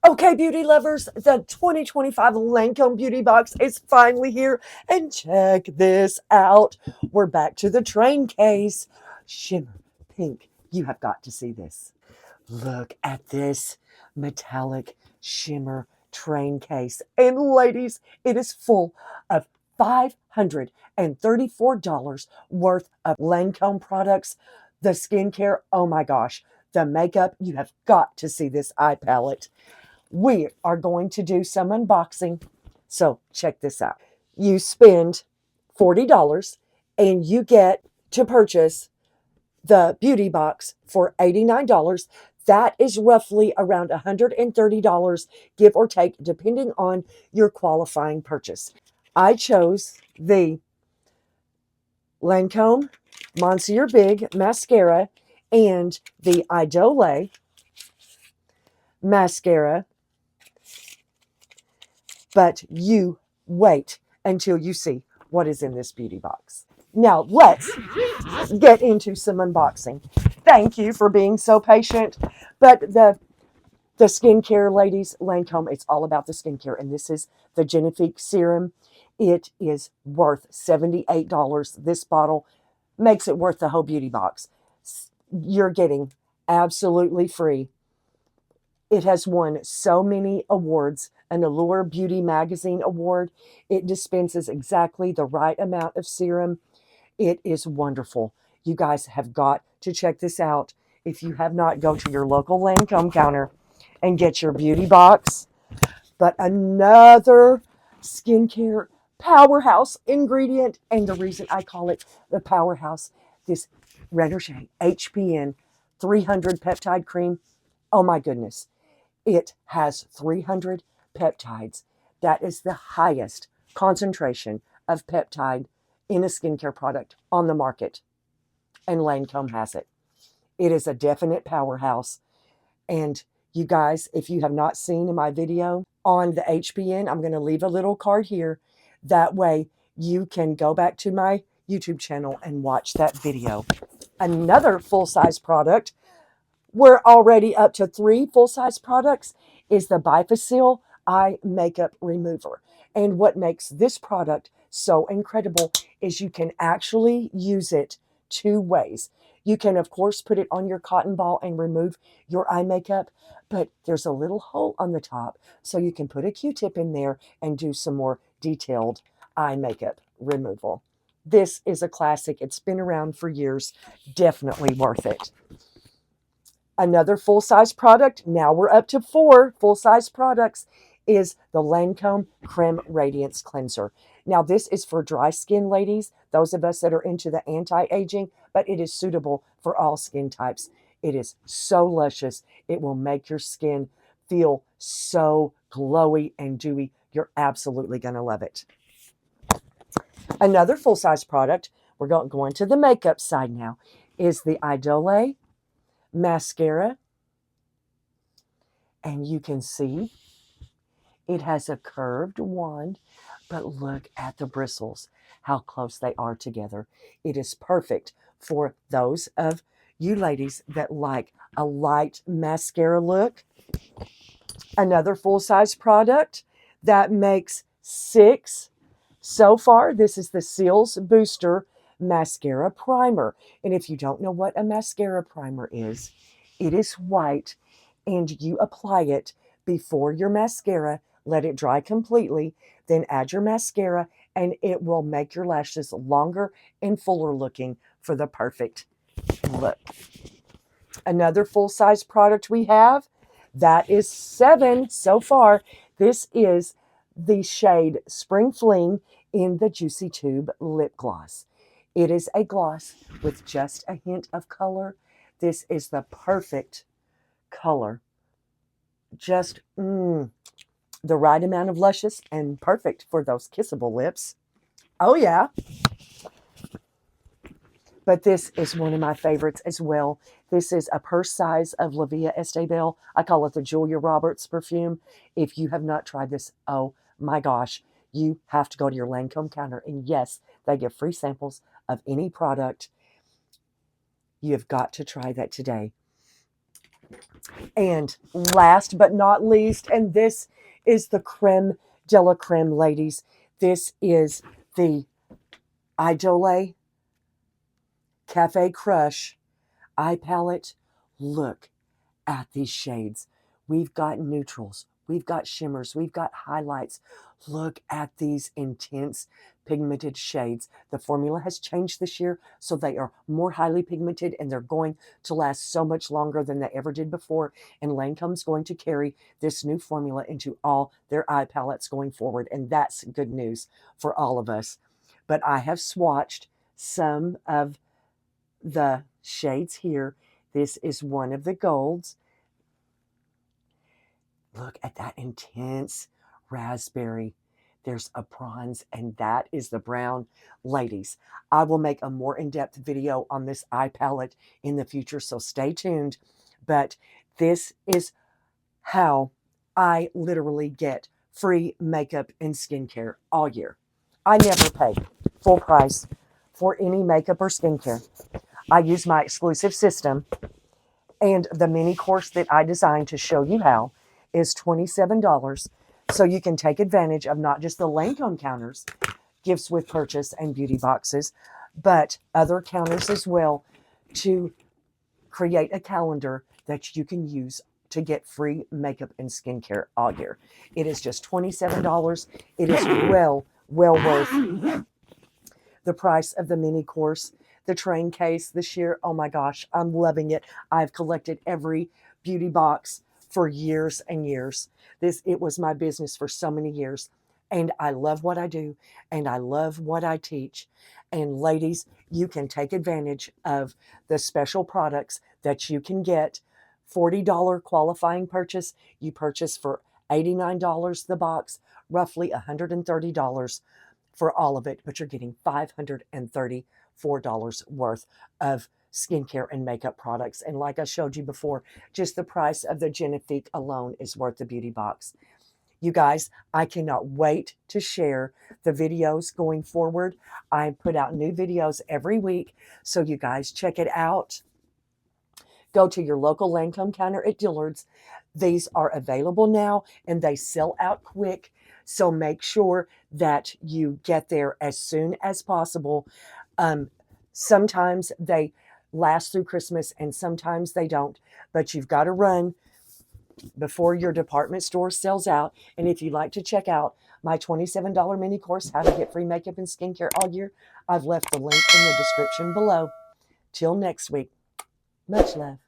Okay, beauty lovers, the 2025 Lancome Beauty Box is finally here. And check this out. We're back to the train case. Shimmer pink. You have got to see this. Look at this metallic shimmer train case. And ladies, it is full of $534 worth of Lancome products. The skincare, oh my gosh. The makeup, you have got to see this eye palette. We are going to do some unboxing. So check this out. You spend $40 and you get to purchase the beauty box for $89. That is roughly around $130, give or take, depending on your qualifying purchase. I chose the Lancome Monsieur Big mascara and the Idole mascara, but you wait until you see what is in this beauty box. Now let's get into some unboxing. Thank you for being so patient. But the skincare, ladies, Lancome, it's all about the skincare. And this is the Génifique serum. It is worth $78. This bottle makes it worth the whole beauty box. You're getting absolutely free. It has won so many awards, an Allure Beauty Magazine award. It dispenses exactly the right amount of serum. It is wonderful. You guys have got to check this out. If you have not, go to your local Lancome counter and get your beauty box. But another skincare powerhouse ingredient, and the reason I call it the powerhouse, this Rénergie HPN 300 peptide cream. Oh my goodness. It has 300 peptides. That is the highest concentration of peptide in a skincare product on the market. And Lancome has it. It is a definite powerhouse. And you guys, if you have not seen my video on the HPN, I'm going to leave a little card here. That way you can go back to my YouTube channel and watch that video. Another full-size product, we're already up to 3 full-size products, is the Bifacil Eye Makeup Remover. And what makes this product so incredible is you can actually use it 2 ways. You can, of course, put it on your cotton ball and remove your eye makeup, but there's a little hole on the top, so you can put a Q-tip in there and do some more detailed eye makeup removal. This is a classic. It's been around for years. Definitely worth it. Another full-size product, now we're up to 4 full-size products, is the Lancome Creme Radiance Cleanser. Now, this is for dry skin, ladies, those of us that are into the anti-aging, but it is suitable for all skin types. It is so luscious. It will make your skin feel so glowy and dewy. You're absolutely going to love it. Another full-size product, we're going to the makeup side now, is the Idole mascara, and you can see it has a curved wand, but look at the bristles, how close they are together. It is perfect for those of you ladies that like a light mascara look. Another full-size product that makes 6 so far. This is the Seals Booster Mascara Primer. And if you don't know what a mascara primer is, it is white, and you apply it before your mascara, let it dry completely, then add your mascara, and it will make your lashes longer and fuller looking for the perfect look. Another full-size product we have, that is 7 so far. This is the shade Spring Fling in the Juicy Tube Lip Gloss. It is a gloss with just a hint of color. This is the perfect color. Just the right amount of luscious and perfect for those kissable lips. Oh yeah. But this is one of my favorites as well. This is a purse size of La Vie Estable. I call it the Julia Roberts perfume. If you have not tried this, oh my gosh, you have to go to your Lancome counter. And yes, they give free samples of any product. You have got to try that today. And last but not least, and this is the creme de la creme, ladies. This is the Idole Cafe Crush eye palette. Look at these shades. We've got neutrals, we've got shimmers, we've got highlights. Look at these intense pigmented shades. The formula has changed this year, so they are more highly pigmented and they're going to last so much longer than they ever did before. And Lancome's going to carry this new formula into all their eye palettes going forward, and that's good news for all of us. But I have swatched some of the shades here. This is one of the golds. Look at that intense raspberry. There's a bronze, and that is the brown. Ladies, I will make a more in-depth video on this eye palette in the future, so stay tuned. But this is how I literally get free makeup and skincare all year. I never pay full price for any makeup or skincare. I use my exclusive system, and the mini course that I designed to show you how is $27. So you can take advantage of not just the Lancome counters, gifts with purchase, and beauty boxes, but other counters as well, to create a calendar that you can use to get free makeup and skincare all year. It is just $27. It is well worth the price of the mini course. The train case this year, oh my gosh, I'm loving it. I've collected every beauty box for years and years. It was my business for so many years, and I love what I do, and I love what I teach. And ladies, you can take advantage of the special products that you can get. $40 qualifying purchase. You purchase for $89 the box, roughly $130 for all of it, but you're getting $534 worth of skincare and makeup products. And like I showed you before, just the price of the Génifique alone is worth the beauty box. You guys, I cannot wait to share the videos going forward. I put out new videos every week, so you guys check it out. Go to your local Lancome counter at Dillard's. These are available now, and they sell out quick. So make sure that you get there as soon as possible. Sometimes they last through Christmas, and sometimes they don't. But you've got to run before your department store sells out. And if you'd like to check out my $27 mini course, How to Get Free Makeup and Skincare All Year, I've left the link in the description below. Till next week, much love.